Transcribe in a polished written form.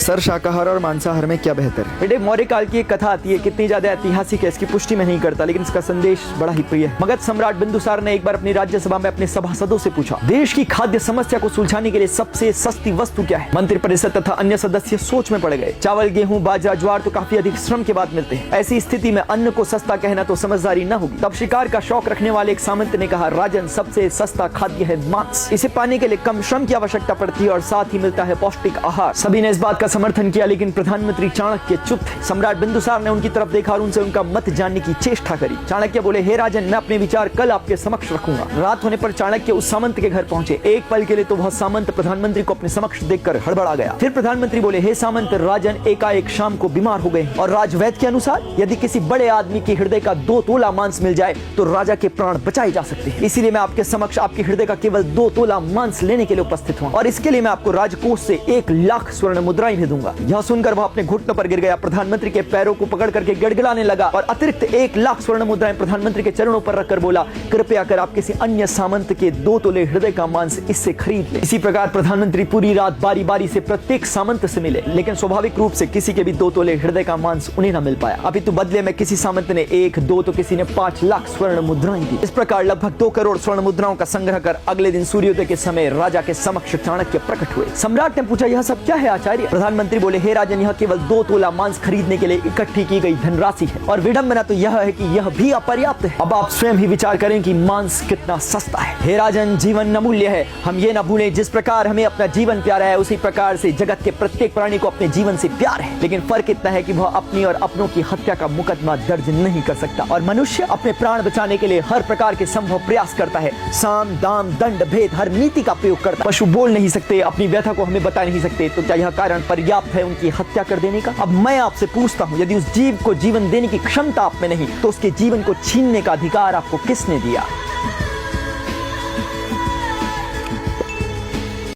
Sir शाकाहार और मांसाहार में क्या बेहतर है? बेटे मौर्य काल की एक कथा आती है, कितनी ज्यादा ऐतिहासिक है इसकी पुष्टि मैं नहीं करता, लेकिन इसका संदेश बड़ा ही प्रिय है। मगध सम्राट बिंदुसार ने एक बार अपनी राज्यसभा में अपने सभासदों से पूछा, देश की खाद्य समस्या को सुलझाने के लिए सबसे सस्ती वस्तु क्या है? मंत्रिपरिषद तथा अन्य सदस्य सोच में पड़ गए। चावल, गेहूं, बाजरा, ज्वार तो काफी अधिक श्रम के बाद मिलते हैं। ऐसी स्थिति में अन्न को सस्ता कहना तो समझदारी न होगी। तब शिकार का शौक रखने वाले एक सामंत ने कहा, राजन, सबसे सस्ता खाद्य है मांस। इसे पाने के लिए कम श्रम की आवश्यकता पड़ती है और साथ ही मिलता है पौष्टिक आहार। सभी ने इस बात का समर्थन किया, लेकिन प्रधानमंत्री चाणक्य चुप थे। सम्राट बिंदुसार ने उनकी तरफ देखा और उनसे उनका मत जानने की चेष्टा करी। चाणक्य बोले, हे राजन, मैं अपने विचार कल आपके समक्ष रखूंगा। रात होने पर चाणक्य उस सामंत के घर पहुंचे। एक पल के लिए तो वह सामंत प्रधानमंत्री को अपने समक्ष देखकर हड़बड़ा गया। फिर प्रधानमंत्री बोले, हे सामंत, राजन एकाएक शाम को बीमार हो गए और राजवैद्य के अनुसार यदि किसी बड़े आदमी के हृदय का 2 तोला मांस मिल जाए तो राजा के प्राण बचाए जा सकते हैं। इसीलिए मैं आपके समक्ष आपके हृदय का केवल 2 तोला मांस लेने के लिए उपस्थित हूं और इसके लिए मैं आपको राजकोष से 1 लाख स्वर्ण मुद्राएं भी दूंगा। यह सुनकर वह अपने घुटनों पर गिर गया, प्रधानमंत्री के पैरों को पकड़ करके गिड़गिड़ाने लगा और अतिरिक्त 1 लाख स्वर्ण मुद्राएं प्रधानमंत्री के चरणों पर रखकर बोला, कृपया कर आप किसी अन्य सामंत के 2 तोले हृदय का मांस इससे खरीद ले। इसी प्रकार प्रधानमंत्री पूरी रात बारी बारी से प्रत्येक सामंत से मिले, लेकिन स्वाभाविक रूप से किसी के भी 2 तोले हृदय का मांस उन्हें न मिल पाया। अपितु बदले में किसी सामंत ने 1, 2 तो किसी ने 5 लाख स्वर्ण मुद्राएं दी। इस प्रकार लगभग 2 करोड़ स्वर्ण मुद्राओं का संग्रह कर अगले दिन सूर्योदय के समय राजा के समक्ष चाणक्य प्रकट हुए। सम्राट ने पूछा, यह सब क्या है आचार्य? प्रधानमंत्री बोले, हे राजन, यह केवल 2 तोला मांस खरीदने के लिए इकट्ठी की गई धनराशि है और विडंबना तो यह है कि यह भी अपर्याप्त है। अब आप स्वयं ही विचार करें कि मांस कितना सस्ता है। हे राजन, जीवन अमूल्य है। हम ये न भूलें, जिस प्रकार हमें अपना जीवन प्यारा है उसी प्रकार से जगत के प्रत्येक प्राणी को अपने जीवन से प्यार है। लेकिन फर्क इतना है कि वह अपनी और अपनों की हत्या का मुकदमा दर्ज नहीं कर सकता और मनुष्य अपने प्राण बचाने के लिए हर प्रकार के संभव प्रयास करता है। साम, दाम, दंड, भेद, हर नीति का प्रयोग करता है। पशु बोल नहीं सकते, अपनी व्यथा को हमें बता नहीं सकते, तो क्या यह कारण पर्याप्त है उनकी हत्या कर देने का? अब मैं आपसे पूछता हूँ, यदि उस जीव को जीवन देने की क्षमता आप में नहीं तो उसके जीवन को छीनने का अधिकार आपको किसने दिया?